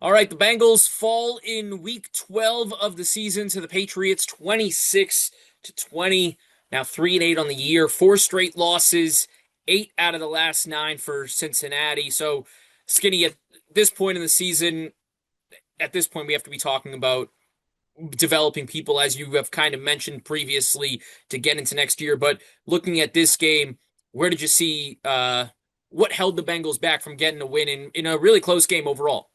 All right, the Bengals fall in week 12 of the season to the Patriots 26-20. Now 3-8 on the year, four straight losses, 8 out of the last 9 for Cincinnati. So, Skinny, at this point in the season, at this point we have to be talking about developing people, as you have kind of mentioned previously, to get into next year. But looking at this game, where did you see what held the Bengals back from getting a win in a really close game overall?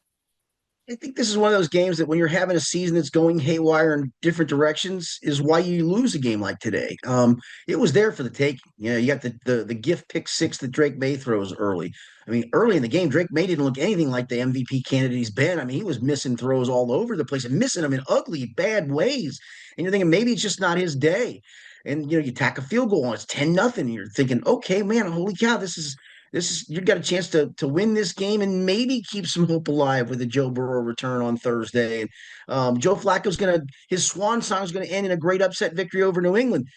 I think this is one of those games that when you're having a season that's going haywire in different directions is why you lose a game like today. It was there for the taking. You got the gift pick six that Drake May throws early. I mean, early in the game, Drake May didn't look anything like the MVP candidate he's been. I mean, he was missing throws all over the place and missing them in ugly, bad ways. And you're thinking maybe it's just not his day. And you tack a field goal on it's 10-0. And you're thinking, okay, man, holy cow, this is you got a chance to win this game and maybe keep some hope alive with a Joe Burrow return on Thursday. And Joe Flacco's his swan song is gonna end in a great upset victory over New England.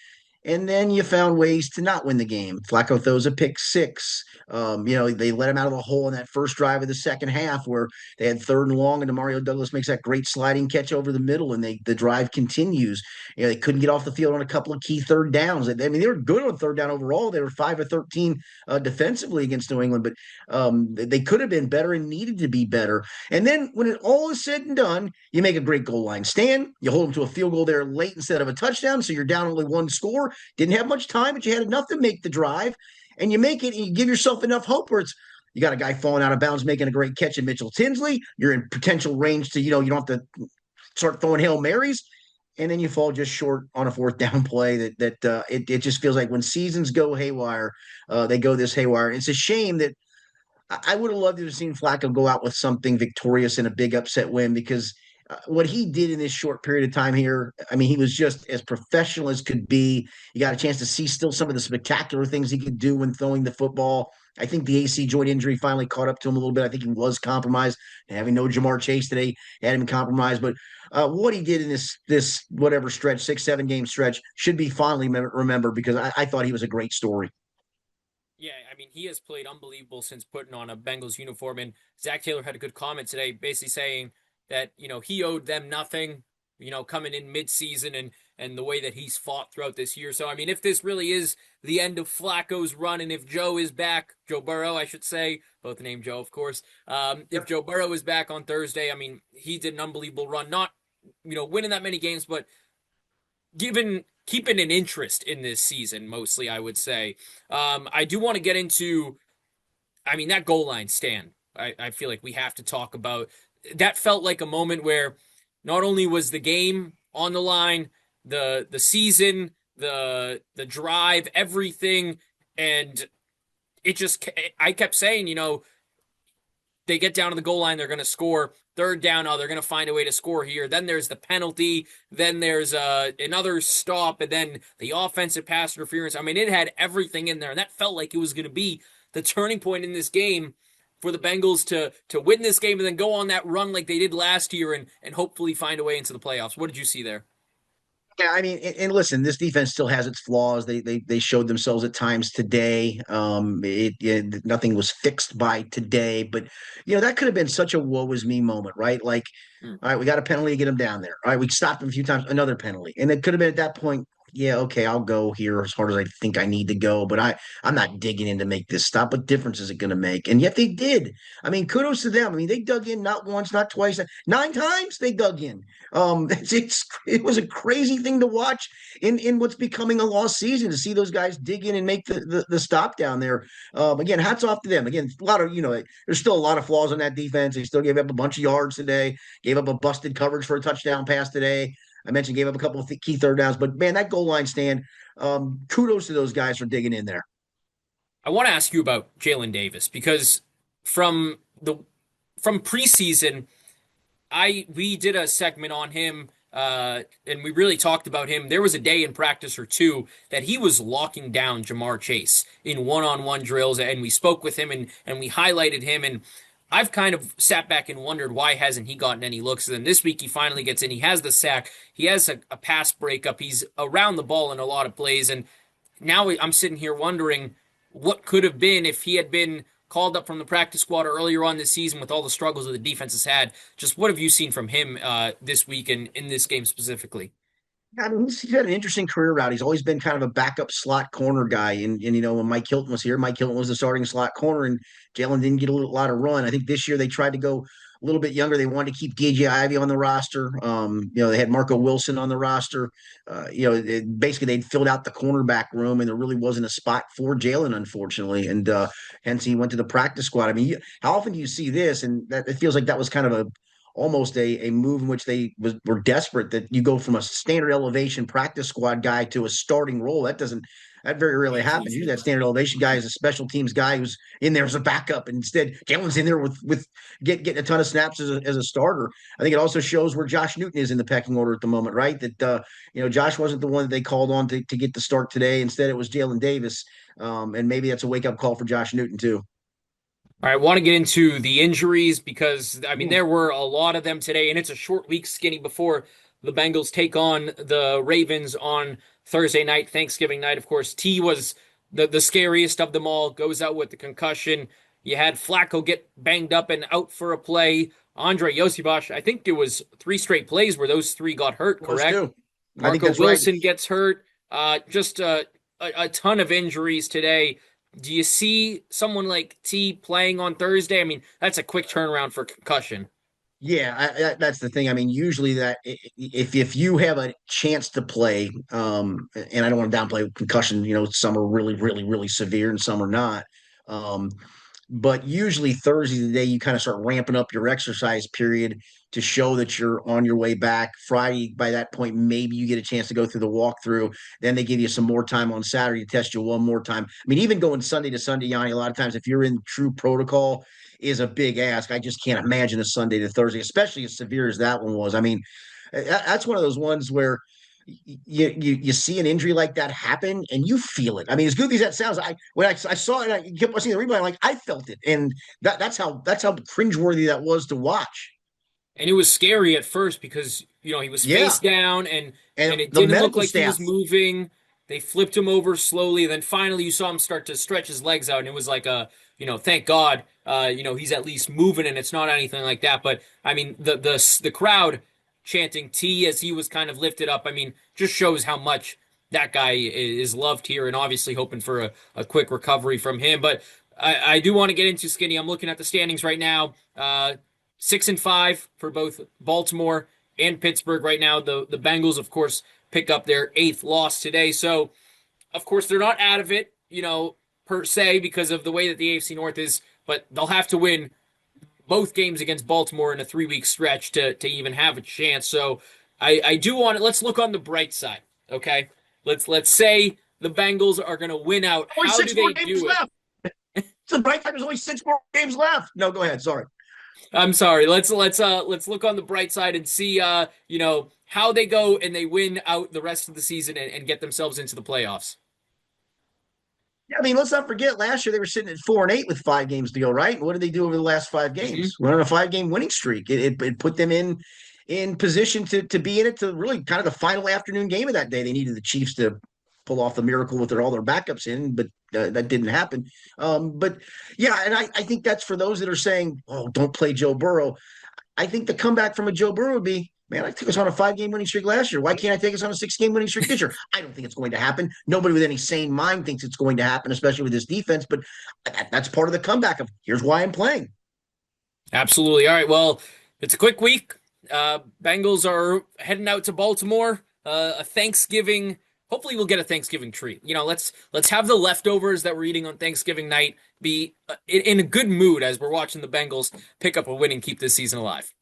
And then you found ways to not win the game. Flacco throws a pick six. They let him out of the hole in that first drive of the second half where they had third and long, and Mario Douglas makes that great sliding catch over the middle, and the drive continues. They couldn't get off the field on a couple of key third downs. I mean, they were good on third down overall. They were 5 of 13 defensively against New England, but they could have been better and needed to be better. And then when it all is said and done, you make a great goal line stand. You hold them to a field goal there late instead of a touchdown, so you're down only one score. Didn't have much time, but you had enough to make the drive, and you make it, and you give yourself enough hope where you got a guy falling out of bounds making a great catch in Mitchell Tinsley. You're in potential range to, you don't have to start throwing Hail Marys, and then you fall just short on a fourth down play it just feels like when seasons go haywire, they go this haywire. It's a shame that I would have loved to have seen Flacco go out with something victorious in a big upset win because what he did in this short period of time here, I mean, he was just as professional as could be. You got a chance to see still some of the spectacular things he could do when throwing the football. I think the AC joint injury finally caught up to him a little bit. I think he was compromised. Having no Jamar Chase today had him compromised. But what he did in this whatever stretch, 6, 7 game stretch, should be fondly remembered because I thought he was a great story. Yeah, I mean, he has played unbelievable since putting on a Bengals uniform. And Zach Taylor had a good comment today, basically saying that, he owed them nothing, coming in mid-season and the way that he's fought throughout this year. So, I mean, if this really is the end of Flacco's run and if Joe is back, Joe Burrow, I should say, both named Joe, of course. If Joe Burrow is back on Thursday, I mean, he did an unbelievable run. Not, winning that many games, but given keeping an interest in this season, mostly, I would say. I do want to get into, I mean, that goal line stand. I feel like we have to talk about. That felt like a moment where not only was the game on the line, the season, the drive, everything, and it just I kept saying, they get down to the goal line, they're going to score. Third down, they're going to find a way to score here. Then there's the penalty. Then there's another stop, and then the offensive pass interference. I mean, it had everything in there, and that felt like it was going to be the turning point in this game for the Bengals to win this game and then go on that run like they did last year and hopefully find a way into the playoffs. What did you see there? Yeah, I mean, and listen, this defense still has its flaws. They showed themselves at times today. Nothing was fixed by today, but that could have been such a woe is me moment, right? Like, Hmm. all right, we got a penalty to get him down there. All right, we stopped him a few times, another penalty, and it could have been at that point. Yeah, okay, I'll go here as hard as I think I need to go, but I'm not digging in to make this stop. What difference is it going to make? And yet they did. I mean, kudos to them. I mean, they dug in not once, not twice, 9 times they dug in. It was a crazy thing to watch in what's becoming a lost season to see those guys dig in and make the stop down there. Again, hats off to them. Again, a lot of there's still a lot of flaws on that defense. They still gave up a bunch of yards today. Gave up a busted coverage for a touchdown pass today. I mentioned gave up a couple of key third downs, but man, that goal line stand. Kudos to those guys for digging in there. I want to ask you about Jaylen Davis because from the from preseason, we did a segment on him, and we really talked about him. There was a day in practice or two that he was locking down Jamar Chase in one-on-one drills, and we spoke with him and we highlighted him. And I've kind of sat back and wondered why hasn't he gotten any looks. And then this week he finally gets in. He has the sack. He has a pass breakup. He's around the ball in a lot of plays. And now I'm sitting here wondering what could have been if he had been called up from the practice squad earlier on this season with all the struggles that the defense has had. Just what have you seen from him this week and in this game specifically? I mean, he's had an interesting career route. He's always been kind of a backup slot corner guy. And when Mike Hilton was here, Mike Hilton was the starting slot corner, and Jaylen didn't get a lot of run. I think this year they tried to go a little bit younger. They wanted to keep DJ Ivy on the roster. They had Marco Wilson on the roster. Basically they'd filled out the cornerback room, and there really wasn't a spot for Jaylen, unfortunately. And hence he went to the practice squad. I mean, how often do you see this? And that it feels like that was kind of a almost a move in which were desperate, that you go from a standard elevation practice squad guy to a starting role. That very rarely happens. Usually that standard elevation guy is a special teams guy who's in there as a backup. And instead, Jalen's in there with getting a ton of snaps as a starter. I think it also shows where Josh Newton is in the pecking order at the moment, right? That Josh wasn't the one that they called on to get the start today. Instead, it was Jaylen Davis. And maybe that's a wake-up call for Josh Newton too. All right, I want to get into the injuries because, I mean, Ooh, there were a lot of them today, and it's a short week, Skinny, before the Bengals take on the Ravens on Thursday night, Thanksgiving night. Of course, T was the scariest of them all, goes out with the concussion. You had Flacco get banged up and out for a play. Andre Yosivash, I think it was three straight plays where those three got hurt, those correct? two. I think Marco that's right. Wilson gets hurt. Just a ton of injuries today. Do you see someone like T playing on Thursday? I mean, that's a quick turnaround for concussion. Yeah, that's the thing. I mean, usually that if you have a chance to play, and I don't want to downplay concussion. Some are really, really, really severe, and some are not. Um, but usually Thursday the day you kind of start ramping up your exercise period to show that you're on your way back. Friday, by that point, maybe you get a chance to go through the walkthrough. Then they give you some more time on Saturday to test you one more time. I mean, even going Sunday to Sunday, Yanni, a lot of times if you're in true protocol is a big ask. I just can't imagine a Sunday to Thursday, especially as severe as that one was. I mean, that's one of those ones where you see an injury like that happen and you feel it. I mean, as goofy as that sounds, when I saw it, I kept watching the replay. I'm like, I felt it, and that's how cringeworthy that was to watch. And it was scary at first because, he was Yeah, face down and and it the didn't look medical like he staff was moving. They flipped him over slowly, and then finally you saw him start to stretch his legs out, and it was like thank God, he's at least moving and it's not anything like that. But I mean, the crowd chanting T as he was kind of lifted up, I mean, just shows how much that guy is loved here, and obviously hoping for a quick recovery from him. But I do want to get into Skinny. I'm looking at the standings right now. 6-5 for both Baltimore and Pittsburgh right now. The Bengals, of course, pick up their eighth loss today. So, of course, they're not out of it, per se, because of the way that the AFC North is, but they'll have to win both games against Baltimore in a 3-week stretch to even have a chance. So I do want it. Let's look on the bright side. Okay. Let's say the Bengals are gonna win out. only How do six more they games do it? left. It's a bright time. There's only 6 more games left. No, go ahead. Sorry. I'm sorry. Let's look on the bright side and see how they go and they win out the rest of the season and get themselves into the playoffs. Yeah, I mean, let's not forget last year they were sitting at 4-8 with 5 games to go, right? What did they do over the last 5 games? Hmm. We're on a 5 game winning streak. It put them in position to be in it to really kind of the final afternoon game of that day. They needed the Chiefs to pull off the miracle with all their backups in, but that didn't happen. But yeah, and I think that's for those that are saying, "Oh, don't play Joe Burrow." I think the comeback from a Joe Burrow would be, man, I took us on a 5 game winning streak last year. Why can't I take us on a 6 game winning streak this year? I don't think it's going to happen. Nobody with any sane mind thinks it's going to happen, especially with this defense. But that's part of the comeback of here's why I'm playing. Absolutely. All right. Well, it's a quick week. Bengals are heading out to Baltimore. A Thanksgiving. Hopefully, we'll get a Thanksgiving treat. Let's have the leftovers that we're eating on Thanksgiving night be in a good mood as we're watching the Bengals pick up a win and keep this season alive.